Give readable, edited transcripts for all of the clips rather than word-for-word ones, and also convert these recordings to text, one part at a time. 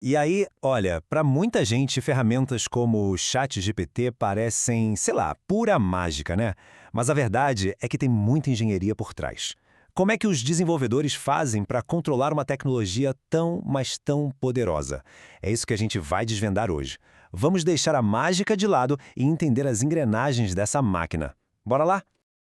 E aí, olha, para muita gente, ferramentas como o ChatGPT parecem, sei lá, pura mágica, né? Mas a verdade é que tem muita engenharia por trás. Como é que os desenvolvedores fazem para controlar uma tecnologia tão, mas tão poderosa? É isso que a gente vai desvendar hoje. Vamos deixar a mágica de lado e entender as engrenagens dessa máquina. Bora lá?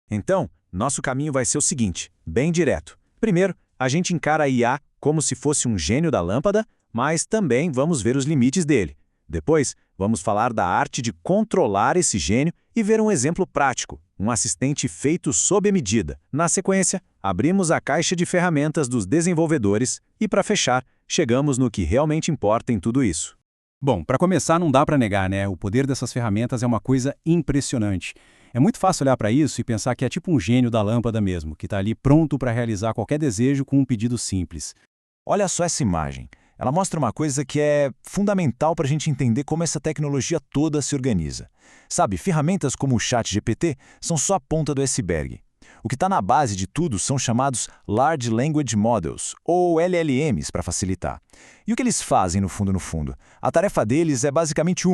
Então, nosso caminho vai ser o seguinte, bem direto. Primeiro, a gente encara a IA como se fosse um gênio da lâmpada, mas também vamos ver os limites dele. Depois, vamos falar da arte de controlar esse gênio e ver um exemplo prático, um assistente feito sob medida. Na sequência, abrimos a caixa de ferramentas dos desenvolvedores e, para fechar, chegamos no que realmente importa em tudo isso. Bom, para começar, não dá para negar, né? O poder dessas ferramentas é uma coisa impressionante. É muito fácil olhar para isso e pensar que é tipo um gênio da lâmpada mesmo, que está ali pronto para realizar qualquer desejo com um pedido simples. Olha só essa imagem. Ela mostra uma coisa que é fundamental para a gente entender como essa tecnologia toda se organiza. Sabe, ferramentas como o ChatGPT são só a ponta do iceberg. O que está na base de tudo são chamados Large Language Models, ou LLMs para facilitar. E o que eles fazem no fundo? A tarefa deles é basicamente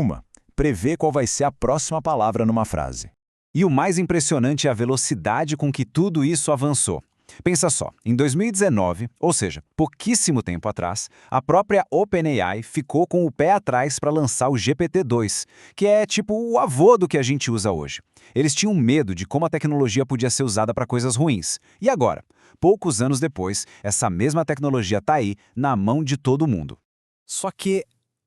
prever qual vai ser a próxima palavra numa frase. E o mais impressionante é a velocidade com que tudo isso avançou. Pensa só, em 2019, ou seja, pouquíssimo tempo atrás, a própria OpenAI ficou com o pé atrás para lançar o GPT-2, que é tipo o avô do que a gente usa hoje. Eles tinham medo de como a tecnologia podia ser usada para coisas ruins. E agora, poucos anos depois, essa mesma tecnologia está aí, na mão de todo mundo. Só que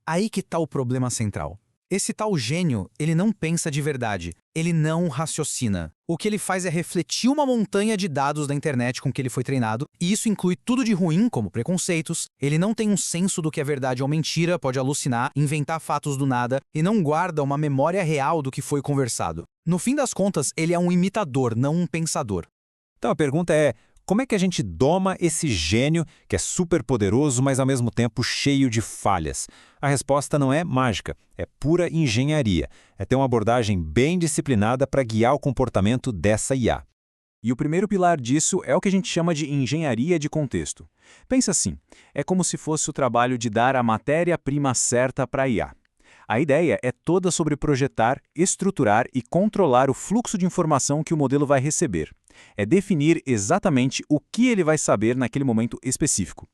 aí que está o problema central. Esse tal gênio, ele não pensa de verdade, ele não raciocina. O que ele faz é refletir uma montanha de dados da internet com que ele foi treinado, e isso inclui tudo de ruim, como preconceitos. Ele não tem um senso do que é verdade ou mentira, pode alucinar, inventar fatos do nada, e não guarda uma memória real do que foi conversado. No fim das contas, ele é um imitador, não um pensador. Então a pergunta é, como é que a gente doma esse gênio que é super poderoso, mas ao mesmo tempo cheio de falhas? A resposta não é mágica, é pura engenharia. É ter uma abordagem bem disciplinada para guiar o comportamento dessa IA. E o primeiro pilar disso é o que a gente chama de engenharia de contexto. Pensa assim, é como se fosse o trabalho de dar a matéria-prima certa para a IA. A ideia é toda sobre projetar, estruturar e controlar o fluxo de informação que o modelo vai receber. É definir exatamente o que ele vai saber naquele momento específico.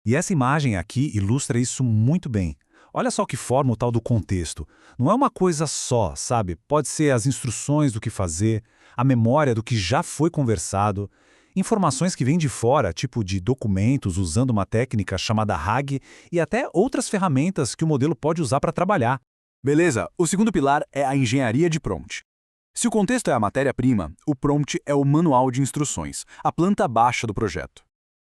E essa imagem aqui ilustra isso muito bem. Olha só o que forma o tal do contexto. Não é uma coisa só, sabe? Pode ser as instruções do que fazer, a memória do que já foi conversado, informações que vêm de fora, tipo de documentos usando uma técnica chamada RAG e até outras ferramentas que o modelo pode usar para trabalhar. Beleza, o segundo pilar é a engenharia de prompt. Se o contexto é a matéria-prima, o prompt é o manual de instruções, a planta baixa do projeto.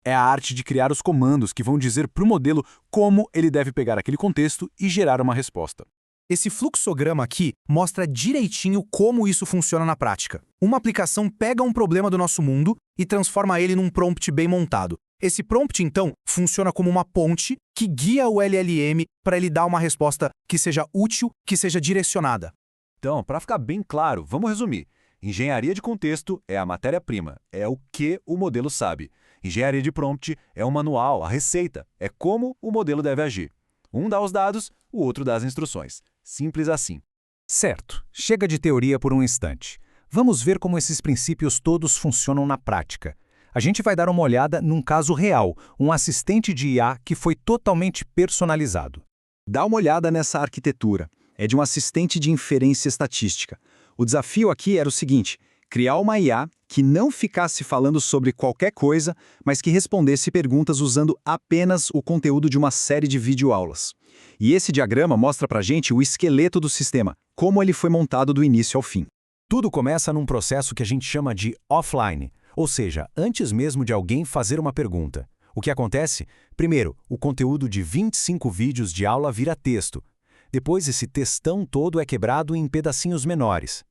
É a arte de criar os comandos que vão dizer para o modelo como ele deve pegar aquele contexto e gerar uma resposta. Esse fluxograma aqui mostra direitinho como isso funciona na prática. Uma aplicação pega um problema do nosso mundo e transforma ele num prompt bem montado. Esse prompt, então, funciona como uma ponte que guia o LLM para ele dar uma resposta que seja útil, que seja direcionada. Então, para ficar bem claro, vamos resumir. Engenharia de contexto é a matéria-prima, é o que o modelo sabe. Engenharia de prompt é o manual, a receita, é como o modelo deve agir. Um dá os dados, o outro dá as instruções. Simples assim. Certo, chega de teoria por um instante. Vamos ver como esses princípios todos funcionam na prática. A gente vai dar uma olhada num caso real, um assistente de IA que foi totalmente personalizado. Dá uma olhada nessa arquitetura. É de um assistente de inferência estatística. O desafio aqui era o seguinte: criar uma IA que não ficasse falando sobre qualquer coisa, mas que respondesse perguntas usando apenas o conteúdo de uma série de videoaulas. E esse diagrama mostra pra gente o esqueleto do sistema, como ele foi montado do início ao fim. Tudo começa num processo que a gente chama de offline, ou seja, antes mesmo de alguém fazer uma pergunta. O que acontece? Primeiro, o conteúdo de 25 vídeos de aula vira texto. Depois, esse textão todo é quebrado em pedacinhos menores.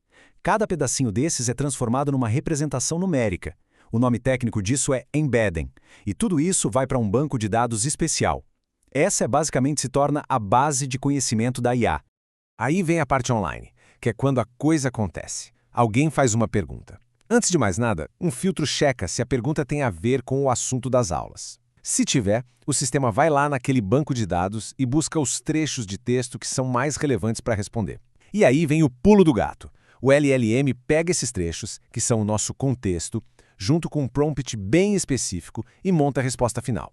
Cada pedacinho desses é transformado numa representação numérica. O nome técnico disso é embedding. E tudo isso vai para um banco de dados especial. Essa basicamente se torna a base de conhecimento da IA. Aí vem a parte online, que é quando a coisa acontece. Alguém faz uma pergunta. Antes de mais nada, um filtro checa se a pergunta tem a ver com o assunto das aulas. Se tiver, o sistema vai lá naquele banco de dados e busca os trechos de texto que são mais relevantes para responder. E aí vem o pulo do gato. O LLM pega esses trechos, que são o nosso contexto, junto com um prompt bem específico e monta a resposta final.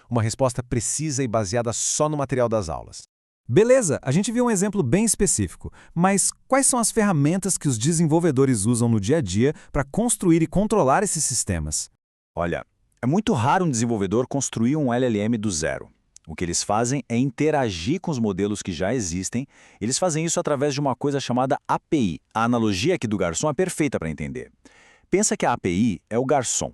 Uma resposta precisa e baseada só no material das aulas. Beleza, a gente viu um exemplo bem específico, mas quais são as ferramentas que os desenvolvedores usam no dia a dia para construir e controlar esses sistemas? Olha, é muito raro um desenvolvedor construir um LLM do zero. O que eles fazem é interagir com os modelos que já existem. Eles fazem isso através de uma coisa chamada API. A analogia aqui do garçom é perfeita para entender. Pensa que a API é o garçom.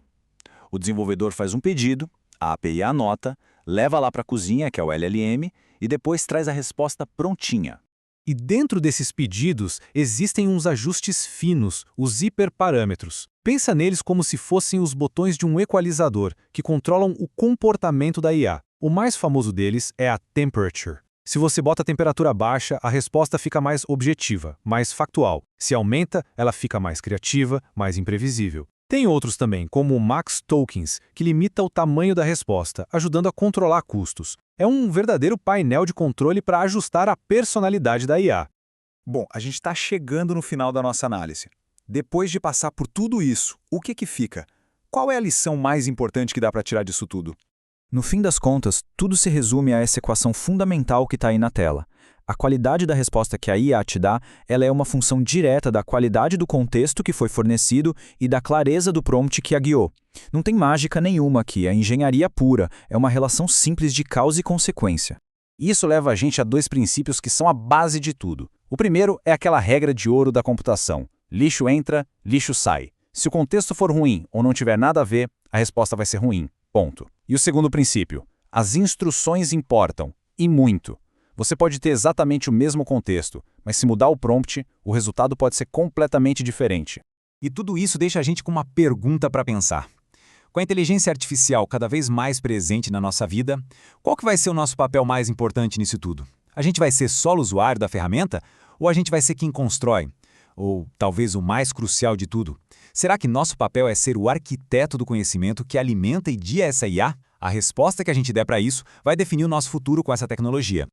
O desenvolvedor faz um pedido, a API anota, leva lá para a cozinha, que é o LLM, e depois traz a resposta prontinha. E dentro desses pedidos existem uns ajustes finos, os hiperparâmetros. Pensa neles como se fossem os botões de um equalizador, que controlam o comportamento da IA. O mais famoso deles é a temperature. Se você bota a temperatura baixa, a resposta fica mais objetiva, mais factual. Se aumenta, ela fica mais criativa, mais imprevisível. Tem outros também, como o Max Tokens, que limita o tamanho da resposta, ajudando a controlar custos. É um verdadeiro painel de controle para ajustar a personalidade da IA. Bom, a gente está chegando no final da nossa análise. Depois de passar por tudo isso, o que fica? Qual é a lição mais importante que dá para tirar disso tudo? No fim das contas, tudo se resume a essa equação fundamental que está aí na tela. A qualidade da resposta que a IA te dá, ela é uma função direta da qualidade do contexto que foi fornecido e da clareza do prompt que a guiou. Não tem mágica nenhuma aqui, é engenharia pura, é uma relação simples de causa e consequência. Isso leva a gente a dois princípios que são a base de tudo. O primeiro é aquela regra de ouro da computação. Lixo entra, lixo sai. Se o contexto for ruim ou não tiver nada a ver, a resposta vai ser ruim. Ponto. E o segundo princípio, as instruções importam, e muito. Você pode ter exatamente o mesmo contexto, mas se mudar o prompt, o resultado pode ser completamente diferente. E tudo isso deixa a gente com uma pergunta para pensar. Com a inteligência artificial cada vez mais presente na nossa vida, qual que vai ser o nosso papel mais importante nisso tudo? A gente vai ser só o usuário da ferramenta? Ou a gente vai ser quem constrói? Ou talvez o mais crucial de tudo, será que nosso papel é ser o arquiteto do conhecimento que alimenta e guia essa IA? A resposta que a gente der para isso vai definir o nosso futuro com essa tecnologia.